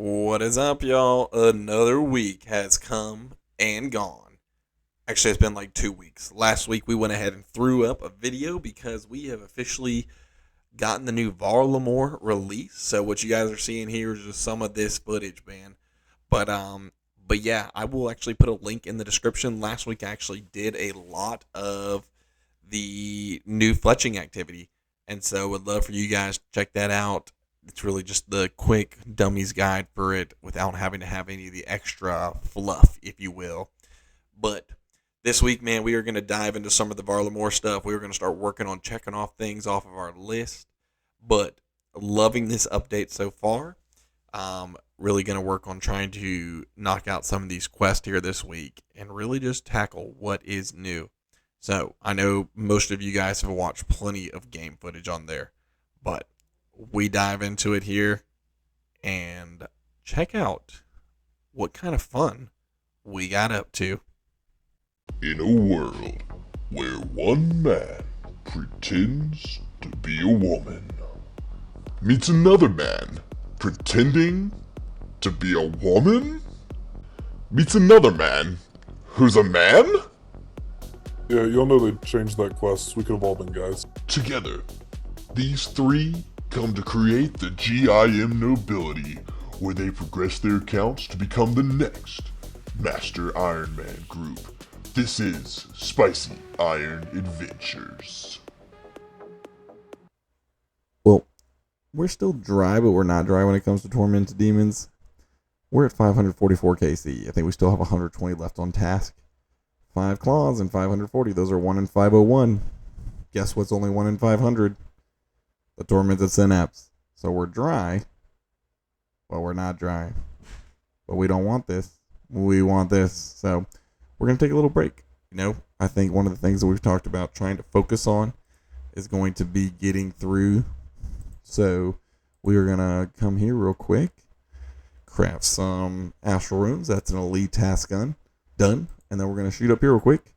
What is up, y'all? Another week has come and gone. Actually, it's been like 2 weeks. Last week, we went ahead and threw up a video because we have officially gotten the new Varlamore release. So, what you guys are seeing here is just some of this footage, man. But, um, but yeah, I will actually put a link in the description. Last week, I actually did a lot of the new fletching activity. And so, would love for you guys to check that out. It's really just the quick dummies guide for it without having to have any of the extra fluff, if you will. But this week, man, we are going to dive into some of the Varlamore stuff. We are going to start working on checking off things off of our list. But loving this update so far. Really going to work on trying to knock out some of these quests here this week and really just tackle what is new. So I know most of you guys have watched plenty of game footage on there, but we dive into it here and check out what kind of fun we got up to. In a world where one man pretends to be a woman, meets another man pretending to be a woman, meets another man who's a man? Yeah, y'all know they changed that quest. We could have all been guys. Together, these three come to create the GIM nobility, where they progress their accounts to become the next Master Ironman group. This is Spicy Iron Adventures. Well, we're still dry, but we're not dry when it comes to Tormented Demons. We're at 544 KC. I think we still have 120 left on task. 5 claws and 540. Those are 1 in 501. Guess what's only 1 in 500? The Tormented Synapse. So we're dry, but we're not dry. But we don't want this. We want this. So we're going to take a little break. I think one of the things that we've talked about trying to focus on is going to be getting through. So we are going to come here real quick, craft some Astral Runes. That's an elite task gun. Done. And then we're going to shoot up here real quick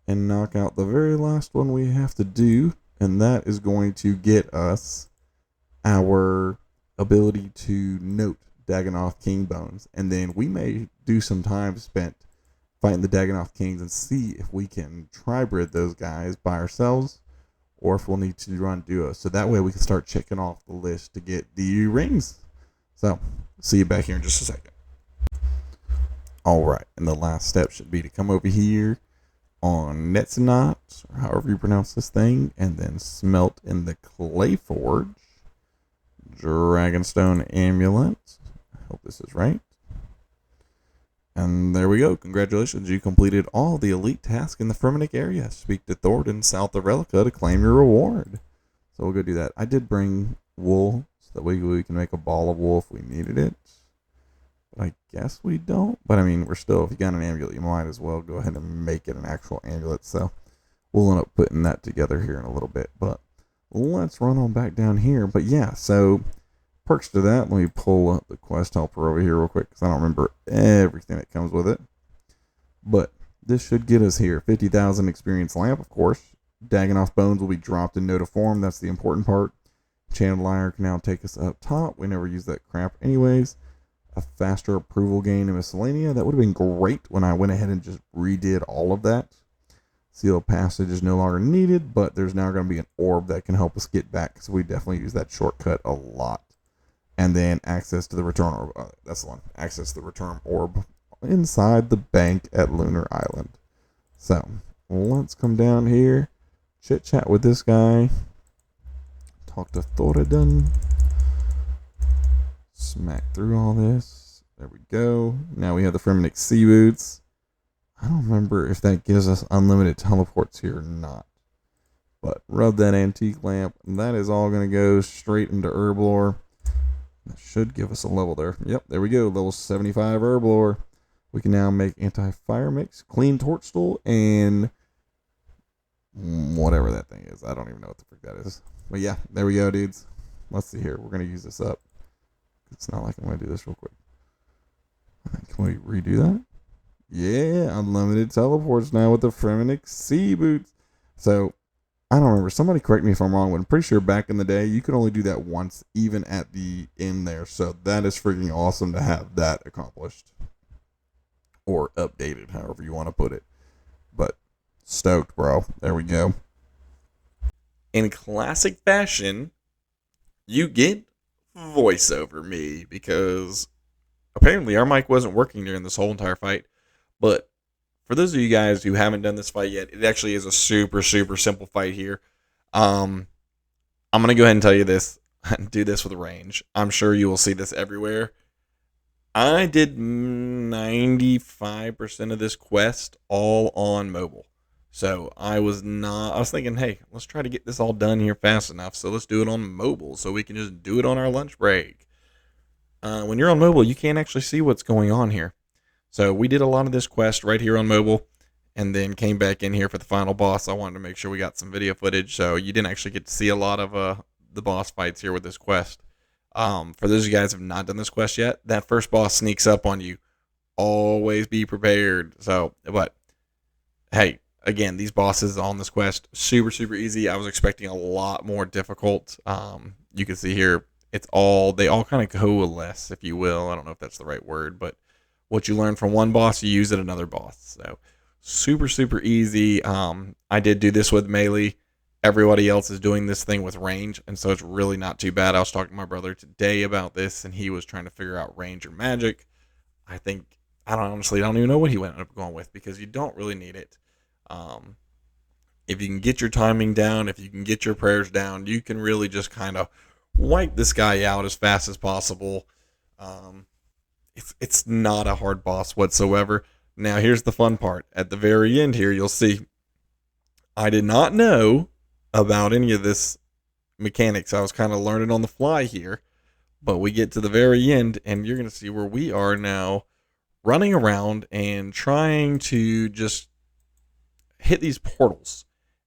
and knock out the very last one we have to do. And that is going to get us our ability to note Dagonoth King bones. And then we may do some time spent fighting the Dagonoth Kings and see if we can tribrid those guys by ourselves or if we'll need to run duos. So that way we can start checking off the list to get the rings. So, see you back here in just a second. Alright, and the last step should be to come over here on Netzenot, or however you pronounce this thing, and then smelt in the Clay Forge. Dragonstone Amulet. I hope this is right. And there we go. Congratulations, you completed all the elite tasks in the Fremennik area. Speak to Thornton, south of Relica, to claim your reward. So we'll go do that. I did bring wool, so that way we can make a ball of wool if we needed it. But I guess we don't. But I mean, we're still, if you got an amulet, you might as well go ahead and make it an actual amulet. So we'll end up putting that together here in a little bit. But let's run on back down here. But yeah, so perks to that. Let me pull up the quest helper over here real quick because I don't remember everything that comes with it. But this should get us here. 50,000 experience lamp, of course. Dagonoth bones will be dropped in Nota form. That's the important part. Channel Iron can now take us up top. We never use that crap anyways. A faster approval gain in Miscellanea. That would have been great when I went ahead and just redid all of that. Seal of Passage is no longer needed, but there's now going to be an orb that can help us get back, because we definitely use that shortcut a lot. And then access to the return orb. That's the one. Access to the return orb inside the bank at Lunar Island. So, let's come down here, chit-chat with this guy, talk to Thoradun. Smack through all this. There we go. Now we have the Fremennik Sea Boots. I don't remember if that gives us unlimited teleports here or not. But rub that antique lamp. And that is all going to go straight into Herblore. That should give us a level there. Yep, there we go. Level 75 Herblore. We can now make anti-fire mix, clean torch tool, and whatever that thing is. I don't even know what the frick that is. But yeah, there we go, dudes. Let's see here. We're going to use this up. It's not like I'm going to do this real quick. Can we redo that? Yeah, unlimited teleports now with the Fremennik Sea Boots. So, I don't remember. Somebody correct me if I'm wrong, but I'm pretty sure back in the day you could only do that once, even at the end there. So that is freaking awesome to have that accomplished or updated, however you want to put it. But stoked, bro. There we go. In classic fashion, you get voice over me because apparently our mic wasn't working during this whole entire fight. But for those of you guys who haven't done this fight yet, it actually is a super, super simple fight here. I'm going to go ahead and tell you this. Do this with range. I'm sure you will see this everywhere. I did 95% of this quest all on mobile. So I was thinking, hey, let's try to get this all done here fast enough. So let's do it on mobile so we can just do it on our lunch break. When you're on mobile, you can't actually see what's going on here. So we did a lot of this quest right here on mobile and then came back in here for the final boss. I wanted to make sure we got some video footage. So you didn't actually get to see a lot of the boss fights here with this quest. For those of you guys who have not done this quest yet, that first boss sneaks up on you. Always be prepared. So, but hey, again, these bosses on this quest, super, super easy. I was expecting a lot more difficult. You can see here, they all kind of coalesce, if you will. I don't know if that's the right word, but what you learn from one boss, you use at another boss. So super, super easy. I did do this with melee. Everybody else is doing this thing with range, and so it's really not too bad. I was talking to my brother today about this, and he was trying to figure out range or magic. I don't even know what he went up going with because you don't really need it. If you can get your timing down, if you can get your prayers down, you can really just kind of wipe this guy out as fast as possible. It's not a hard boss whatsoever. Now, here's the fun part. At the very end here, you'll see I did not know about any of this mechanics. I was kind of learning on the fly here, but we get to the very end and you're going to see where we are now running around and trying to just hit these portals.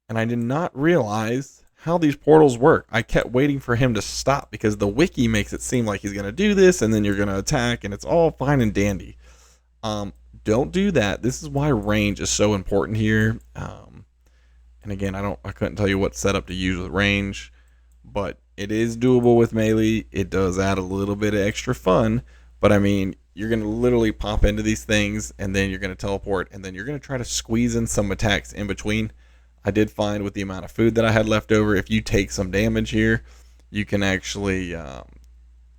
And I did not realize how these portals work. I kept waiting for him to stop because the wiki makes it seem like he's going to do this and then you're going to attack and it's all fine and dandy. Don't do that. This is why range is so important here. And again, I couldn't tell you what setup to use with range, but it is doable with melee. It does add a little bit of extra fun, but I mean, you're going to literally pop into these things and then you're going to teleport and then you're going to try to squeeze in some attacks in between. I did find with the amount of food that I had left over, if you take some damage here, you can actually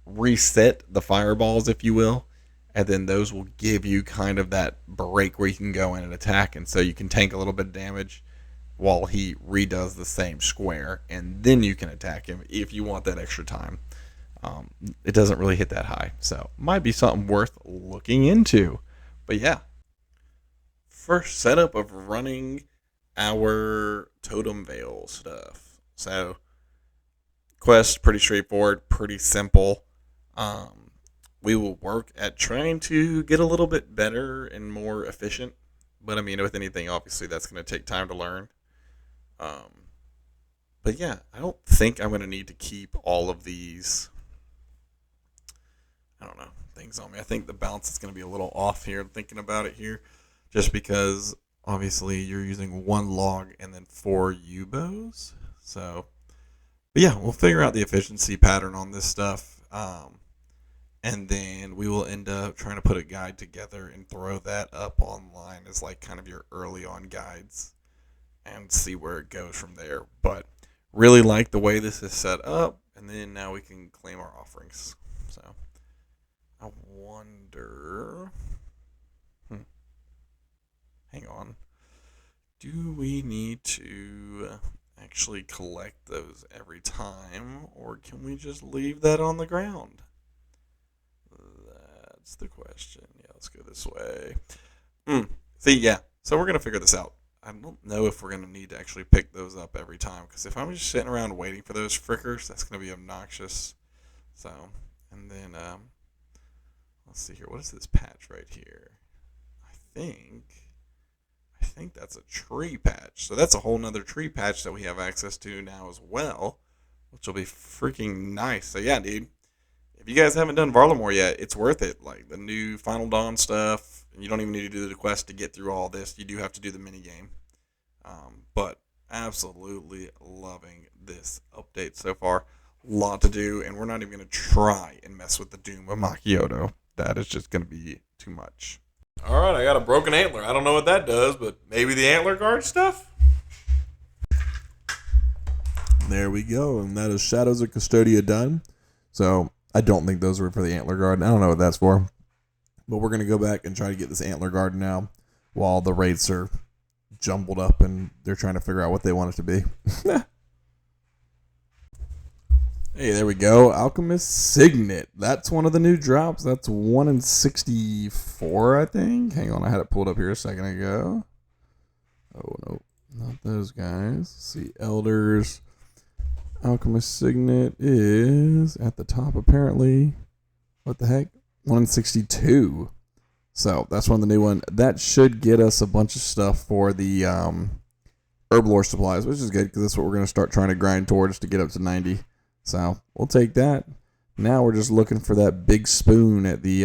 reset the fireballs, if you will, and then those will give you kind of that break where you can go in and attack, and so you can tank a little bit of damage while he redoes the same square, and then you can attack him if you want that extra time. It doesn't really hit that high, so might be something worth looking into. But yeah, first setup of running our totem veil stuff. So quest pretty straightforward, pretty simple. We will work at trying to get a little bit better and more efficient, but I mean, with anything, obviously that's going to take time to learn. But yeah, I don't think I'm going to need to keep all of these, I don't know, things on me. I think the balance is going to be a little off here, thinking about it here, just because obviously you're using one log and then 4 U-bows. So, but yeah, we'll figure out the efficiency pattern on this stuff. And then we will end up trying to put a guide together and throw that up online as like kind of your early on guides and see where it goes from there. But really like the way this is set up, and then now we can claim our offerings. So I wonder, hang on, do we need to actually collect those every time, or can we just leave that on the ground? That's the question. Yeah, let's go this way. See, yeah, so we're going to figure this out. I don't know if we're going to need to actually pick those up every time, because if I'm just sitting around waiting for those frickers, that's going to be obnoxious. So, and then, let's see here. What is this patch right here? I think that's a tree patch. So that's a whole nother tree patch that we have access to now as well, which will be freaking nice. So yeah, dude, if you guys haven't done Varlamore yet, it's worth it. Like the new Final Dawn stuff, and you don't even need to do the quest to get through all this. You do have to do the mini game. But Absolutely loving this update so far. Lot to do, and we're not even going to try and mess with the Doom of Makioto. That is just going to be too much. All right, I got a broken antler. I don't know what that does, but maybe the antler guard stuff? There we go, and that is Shadows of Custodia done. So I don't think those were for the Antler Guard. I don't know what that's for. But we're going to go back and try to get this Antler Guard now while the rates are jumbled up and they're trying to figure out what they want it to be. Hey, there we go. Alchemist Signet. That's one of the new drops. That's 1 in 64, I think. Hang on, I had it pulled up here a second ago. Oh, no. Not those guys. Let's see, Elders. Alchemist Signet is at the top, apparently. What the heck? 1 in 62. So, that's one of the new ones. That should get us a bunch of stuff for the Herblore supplies, which is good because that's what we're going to start trying to grind towards to get up to 90. So, we'll take that. Now we're just looking for that big spoon at the,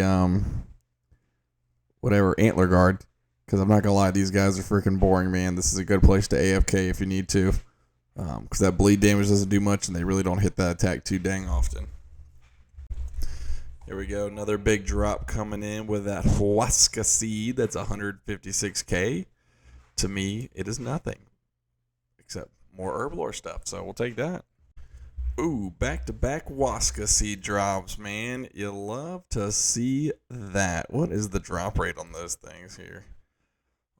Antler Guard. Because I'm not going to lie, these guys are freaking boring, man. This is a good place to AFK if you need to. Because that bleed damage doesn't do much, and they really don't hit that attack too dang often. Here we go, another big drop coming in with that Huasca seed. That's 156k. To me, it is nothing. Except more Herblore stuff, so we'll take that. Ooh, back-to-back Huasca seed drops, man. You love to see that. What is the drop rate on those things here?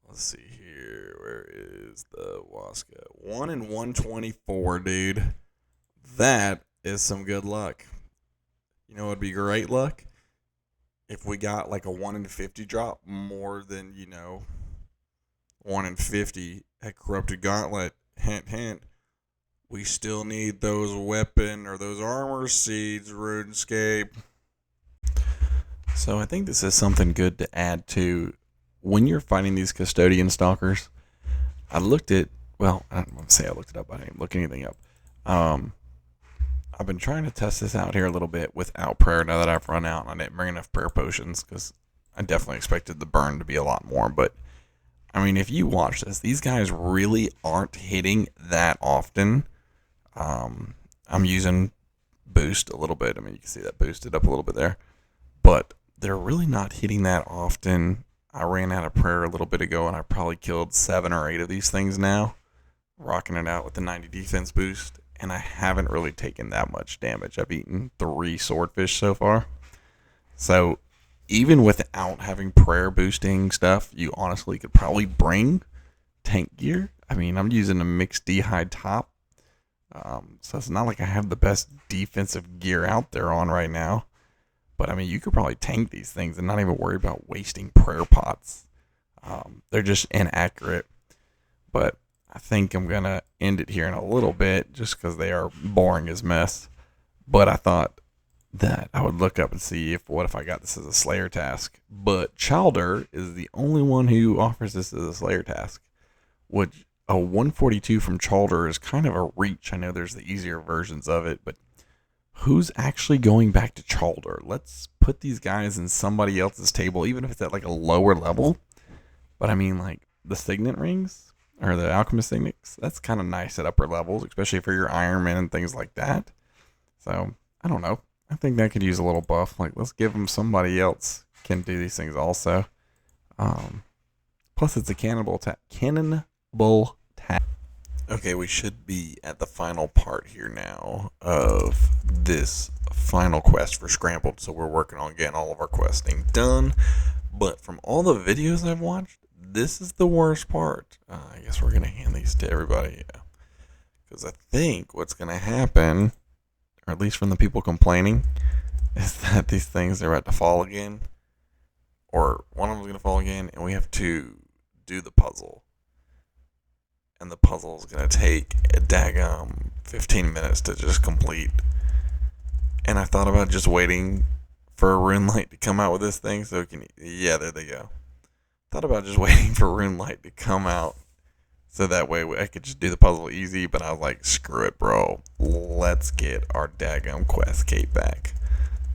Let's see here. Where is the Huasca? 1 in 124, dude. That is some good luck. You know what would be great luck? If we got like a 1 in 50 drop more than, 1 in 50 at Corrupted Gauntlet. Hint, hint. We still need those weapon or those armor seeds, RuneScape. So I think this is something good to add to when you're fighting these custodian stalkers. I looked at, well, I don't want to say I looked it up. I didn't look anything up. I've been trying to test this out here a little bit without prayer now that I've run out. I didn't bring enough prayer potions because I definitely expected the burn to be a lot more. But, I mean, if you watch this, these guys really aren't hitting that often. I'm using boost a little bit. I mean, you can see that boosted up a little bit there. But they're really not hitting that often. I ran out of prayer a little bit ago, and I probably killed 7 or 8 of these things now, rocking it out with the 90 defense boost, and I haven't really taken that much damage. I've eaten 3 swordfish so far. So even without having prayer boosting stuff, you honestly could probably bring tank gear. I mean, I'm using a mixed D-hide top, so it's not like I have the best defensive gear out there on right now. But, I mean, you could probably tank these things and not even worry about wasting prayer pots. They're just inaccurate. But I think I'm going to end it here in a little bit just because they are boring as mess. But I thought that I would look up and see what if I got this as a Slayer task. But Childer is the only one who offers this as a Slayer task. Which a 142 from Childer is kind of a reach. I know there's the easier versions of it, but who's actually going back to Childer? Let's put these guys in somebody else's table, even if it's at like a lower level. But I mean, like the Signet rings or the Alchemist Signets, that's kind of nice at upper levels, especially for your Ironman and things like that. So I don't know. I think that could use a little buff. Like, let's give them somebody else can do these things also. Plus, it's a cannonball tap. Okay, we should be at the final part here now of this final quest for Scrambled. So we're working on getting all of our questing done. But from all the videos I've watched, this is the worst part. I guess we're going to hand these to everybody. Yeah. Because I think what's going to happen, or at least from the people complaining, is that these things are about to fall again. Or one of them's going to fall again, and we have to do the puzzle. And the puzzle is going to take a daggum 15 minutes to just complete. And I thought about just waiting for a rune light to come out with this thing so it can... Yeah, there they go. Thought about just waiting for rune light to come out so that way I could just do the puzzle easy. But I was like, screw it, bro. Let's get our daggum quest cape back.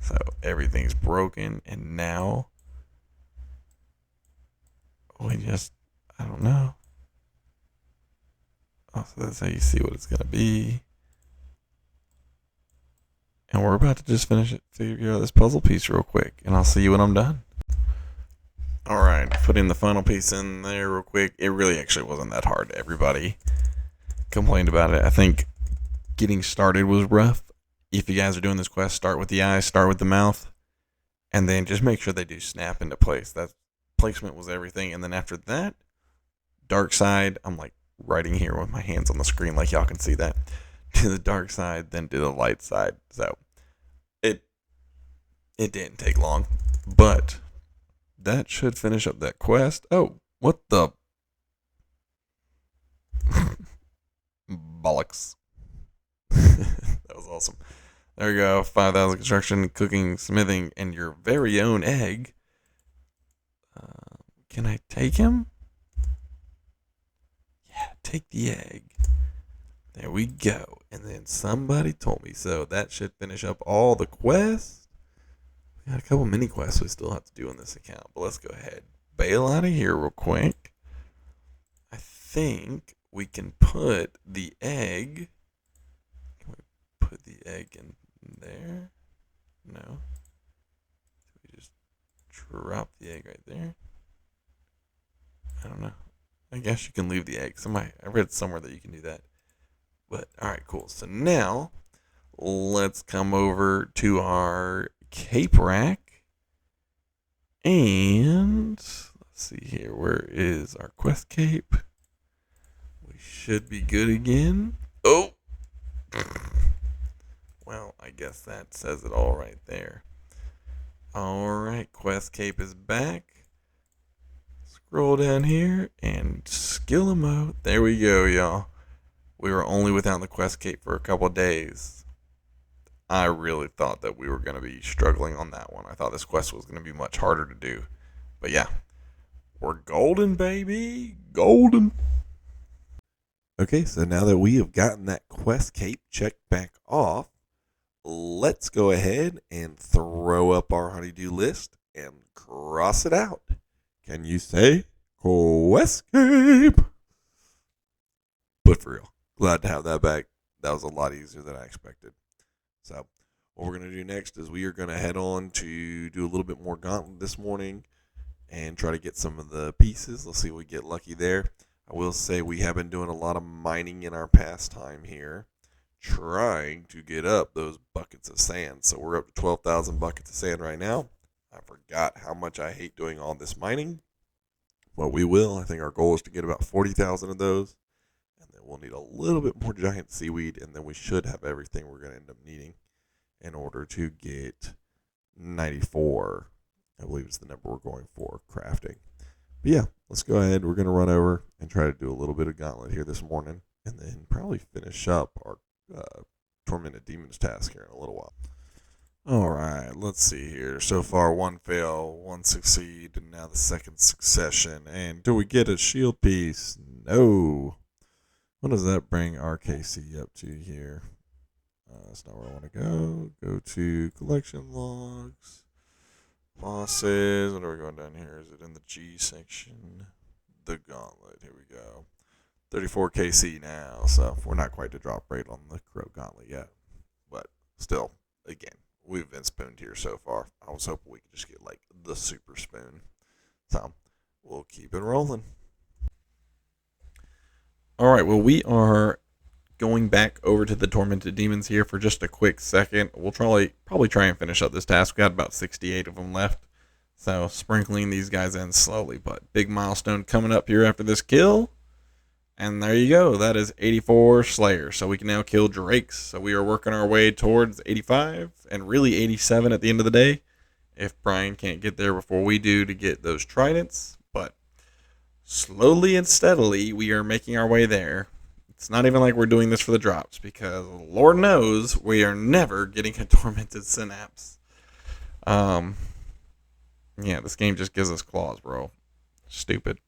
So everything's broken. And now we just... I don't know. Oh, so that's how you see what it's going to be. And we're about to just figure out this puzzle piece real quick. And I'll see you when I'm done. Alright, putting the final piece in there real quick. It really actually wasn't that hard. Everybody complained about it. I think getting started was rough. If you guys are doing this quest, start with the eyes, start with the mouth, and then just make sure they do snap into place. That placement was everything. And then after that, dark side, I'm like writing here with my hands on the screen like y'all can see that. To the dark side, then to the light side. So it didn't take long. But that should finish up that quest. Oh, what the bollocks. That was awesome. There we go. 5,000 construction, cooking, smithing, and your very own egg. Can I take him? Yeah, take the egg. There we go. And then somebody told me so. That should finish up all the quests. We got a couple mini quests we still have to do on this account. But let's go ahead. Bail out of here real quick. I think we can put the egg. Can we put the egg in there? No. We just drop the egg right there. I don't know. I guess you can leave the egg. I read somewhere that you can do that. But alright, cool. So now let's come over to our cape rack. And let's see here. Where is our quest cape? We should be good again. Oh! Well, I guess that says it all right there. Alright, quest cape is back. Scroll down here and skill emote. There we go, y'all. We were only without the quest cape for a couple of days. I really thought that we were going to be struggling on that one. I thought this quest was going to be much harder to do. But yeah, we're golden, baby. Golden. Okay, so now that we have gotten that quest cape checked back off, let's go ahead and throw up our honeydew list and cross it out. Can you say quest cape? But for real, glad to have that back. That was a lot easier than I expected. So what we're going to do next is we are going to head on to do a little bit more gauntlet this morning and try to get some of the pieces. Let's see if we get lucky there. I will say we have been doing a lot of mining in our pastime here, trying to get up those buckets of sand. So we're up to 12,000 buckets of sand right now. I forgot how much I hate doing all this mining, but we will. I think our goal is to get about 40,000 of those, and then we'll need a little bit more giant seaweed, and then we should have everything we're going to end up needing in order to get 94, I believe is the number we're going for, crafting. But yeah, let's go ahead. We're going to run over and try to do a little bit of gauntlet here this morning, and then probably finish up our Tormented Demons task here in a little while. Alright, let's see here. So far, one fail, one succeed, and now the second succession. And do we get a shield piece? No. What does that bring RKC up to here? That's not where I want to go. Go to collection logs. Bosses. What are we going down here? Is it in the G section? The gauntlet. Here we go. 34 KC now. So we're not quite to drop rate on the Crow Gauntlet yet. But still, again, we've been spooned here so far. I was hoping we could just get like the super spoon. So we'll keep it rolling. Alright, well, we are going back over to the Tormented Demons here for just a quick second. We'll probably try and finish up this task. We got about 68 of them left. So sprinkling these guys in slowly. But big milestone coming up here after this kill. And there you go. That is 84 Slayers. So we can now kill Drakes. So we are working our way towards 85 and really 87 at the end of the day. If Brian can't get there before we do to get those tridents. But slowly and steadily, we are making our way there. It's not even like we're doing this for the drops. Because Lord knows we are never getting a Tormented Synapse. Yeah, this game just gives us claws, bro. Stupid.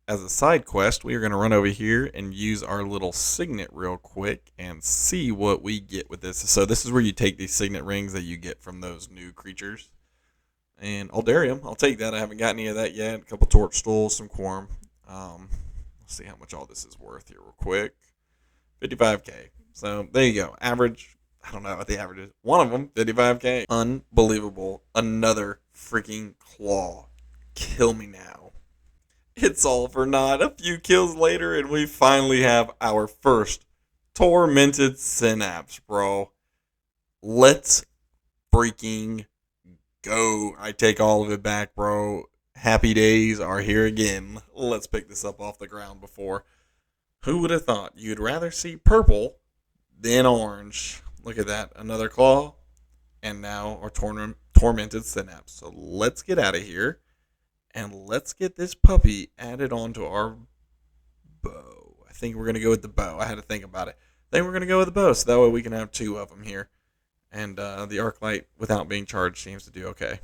As a side quest, we are going to run over here and use our little signet real quick and see what we get with this. So this is where you take these signet rings that you get from those new creatures. And Aldarium, I'll take that. I haven't got any of that yet. A couple torch stools, some quorum. Let's see how much all this is worth here real quick. 55K. So there you go. Average, I don't know what the average is. One of them, 55K. Unbelievable. Another freaking claw. Kill me now. It's all for naught. A few kills later, and we finally have our first tormented synapse, bro. Let's freaking go. I take all of it back, bro. Happy days are here again. Let's pick this up off the ground before. Who would have thought you'd rather see purple than orange? Look at that. Another claw. And now our tormented synapse. So let's get out of here. And let's get this puppy added onto our bow. I think we're going to go with the bow. I had to think about it. I think we're going to go with the bow. So that way we can have two of them here. And the arc light, without being charged, seems to do okay.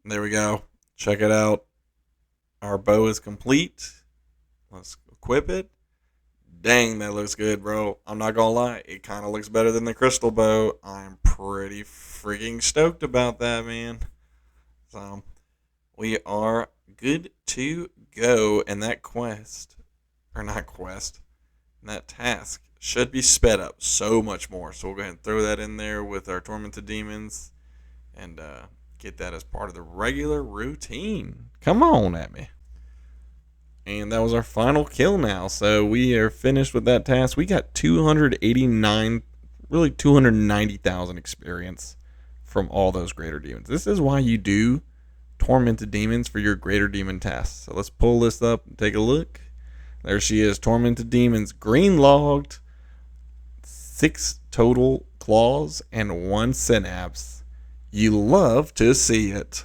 There we go. Check it out. Our bow is complete. Let's equip it. Dang, that looks good, bro. I'm not going to lie. It kind of looks better than the crystal bow. I'm pretty freaking stoked about that, man. So, we are good to go. And that quest, or not quest, that task should be sped up so much more. So, we'll go ahead and throw that in there with our tormented demons. And, get that as part of the regular routine. Come on at me. And that was our final kill now. So we are finished with that task. We got 289, really 290,000 experience from all those greater demons. This is why you do tormented demons for your greater demon tasks. So let's pull this up and take a look. There she is, tormented demons, green logged, 6 total claws and 1 synapse. You love to see it.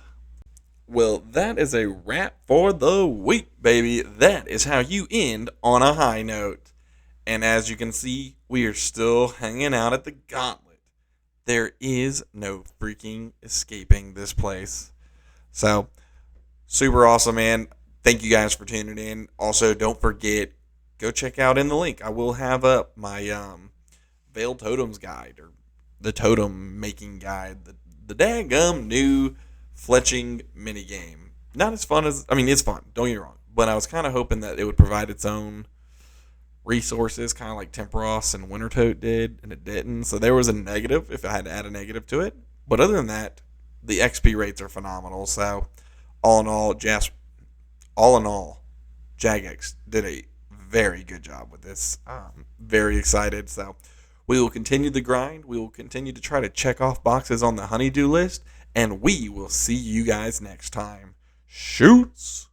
Well, that is a wrap for the week, baby. That is how you end on a high note. And as you can see, we are still hanging out at the gauntlet. There is no freaking escaping this place. So, super awesome, man. Thank you guys for tuning in. Also, don't forget, go check out in the link. I will have up my Veiled Totems guide, or the totem making guide, the daggum new fletching minigame. Not as fun as, I mean, it's fun, don't get me wrong, but I was kind of hoping that it would provide its own resources, kind of like Temperos and Wintertote did, and it didn't. So there was a negative if I had to add a negative to it. But other than that, the XP rates are phenomenal. So all in all, Jagex did a very good job with this. Very excited. So we will continue the grind. We will continue to try to check off boxes on the honeydew list. And we will see you guys next time. Shoots!